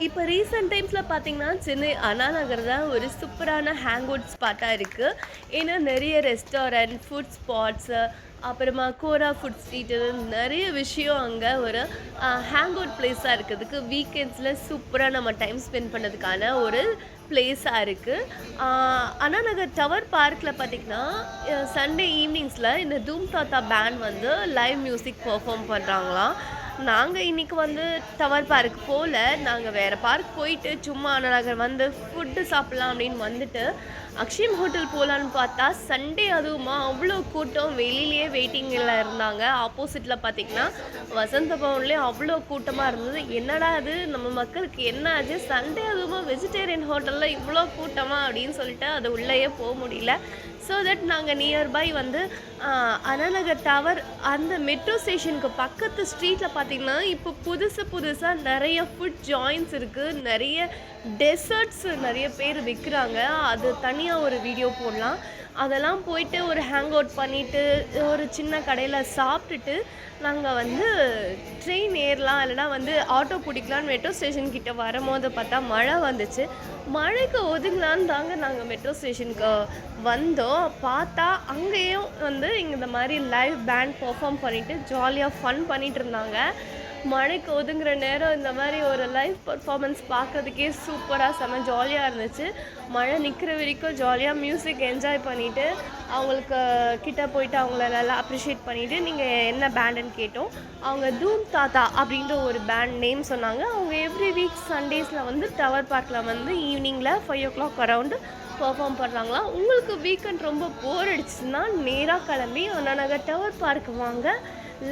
இப்ப ரீசென்ட் டைம்ஸ்ல பார்த்தீங்கன்னா, சென்னை அண்ணா நகர் தான் ஒரு சூப்பரான ஹேங் அவுட் ஸ்பாட்டா இருக்கு. ஏன்னா நெறைய ரெஸ்டாரண்ட், ஃபுட் ஸ்பாட்ஸு, அப்புறமா கோரா ஃபுட் ஸ்ட்ரீட்டு நெறைய விஷயம் அங்க ஒரு ஹேங் அவுட் பிளேஸா இருக்கதுக்கு வீக்கெண்ட்ஸ்ல சூப்பரா நம்ம டைம் ஸ்பெண்ட் பண்ணதுக்கான ஒரு பிளேஸா இருக்கு. ஆ அண்ணா நகர் டவர் பார்க்ல பார்த்தீங்கன்னா, சண்டே ஈவ்னிங்ஸ்ல இந்த தூம் தாத்தா பேண்ட் வந்து லைவ் மியூசிக் பெர்ஃபார்ம் பண்றாங்களாம். நாங்க இன்னைக்கு வந்து டவர் பார்க் போல. நாங்க வேற பார்க் போயிட்டு, சும்மா அண்ணா நகர் வந்து ஃபுட்டு சாப்பிடலாம் அப்படின்னு வந்துட்டு, அக்ஷயம் ஹோட்டல் போலான்னு பார்த்தா, சண்டே அதுவுமா அவ்ளோ கூட்டம். வெளியிலேயே வெயிட்டிங்ல இருந்தாங்க. ஆப்போசிட்ல பார்த்தீங்கன்னா, வசந்த பவன்லயே அவ்ளோ கூட்டமா இருந்தது. என்னடா இது நம்ம மக்களுக்கு என்ன ஆச்சு? சண்டே அதுவுமா வெஜிடேரியன் ஹோட்டல்ல இவ்ளோ கூட்டமா? அப்படின்னு சொல்லிட்டு அது உள்ளயே முடியல. ஸோ தட் நாங்க நியர்பை வந்து அண்ணா நகர் டவர் அந்த மெட்ரோ ஸ்டேஷனுக்கு பக்கத்து ஸ்ட்ரீட்ல பார்த்தீங்கன்னா, இப்போ புதுசா நெறைய ஃபுட் ஜாயிண்ட்ஸ் இருக்கு. நெறைய டெசர்ட்ஸ் நெறைய பேர் விக்கிறாங்க. அது தனியா ஒரு வீடியோ போடலாம். அதெல்லாம் போயிட்டு ஒரு ஹேங் அவுட் பண்ணிட்டு, ஒரு சின்ன கடையில சாப்பிட்டுட்டு, நாங்க வந்து ட்ரெயின் ஏறலாம், இல்லன்னா வந்து ஆட்டோ புடிக்கலான்னு மெட்ரோ ஸ்டேஷன் கிட்ட வரம்போது பார்த்தா மழை வந்துச்சு. மழைக்கு ஒதுங்கலான்னு தாங்க நாங்க மெட்ரோ ஸ்டேஷனுக்கு வந்தோம். பார்த்தா அங்கேயும் வந்து இந்த மாரி லைவ் பேண்ட் பெர்ஃபார்ம் பண்ணிட்டு, ஜாலியா ஃபன் பண்ணிட்டுருந்தாங்க. மழைக்கு ஒதுங்குற நேரம் இந்த மாரி ஒரு லைவ் பெர்ஃபார்மன்ஸ் பார்க்கறதுக்கே சூப்பரா செம ஜாலியா இருந்துச்சு. மழை நிக்கிற வரைக்கும் ஜாலியா மியூசிக் என்ஜாய் பண்ணிட்டு, அவங்களுக்கு கிட்ட போயிட்டு அவங்கள நல்லா அப்ரிஷியேட் பண்ணிட்டு, "நீங்க என்ன பேண்டுன்னு?" கேட்டோம். அவங்க தூம் தாத்தா அப்படின்ற ஒரு பேண்ட் நேம் சொன்னாங்க. அவங்க எவ்ரி வீக் சண்டேஸ்ல வந்து டவர் பார்க்ல வந்து ஈவினிங்ல 5:00 அரவுண்டு பெர்ஃபார்ம் பண்றாங்களாம். உங்களுக்கு வீக்கெண்ட் ரொம்ப போர் அடிச்சுச்சுன்னா, நேரா கிளம்பி அண்ணா நகர் டவர் பார்க் வாங்க.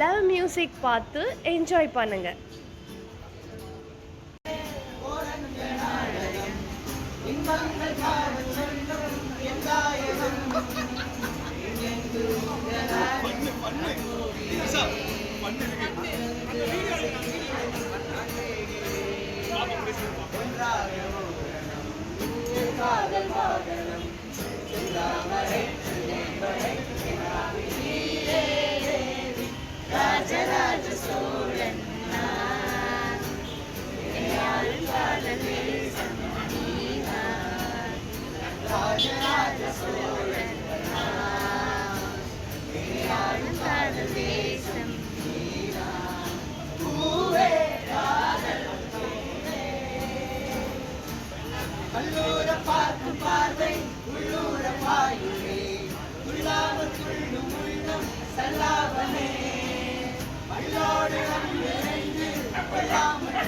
லைவ் மியூசிக் பார்த்து என்ஜாய் பண்ணுங்க. கல்லூர பார்த்து பார்வை உள்ளூர பாயுமே உள்ளாமல் துள்ளும் உள்ளம் சல்லாபமே மல்லோடு நிறைந்து கொள்ளாமல்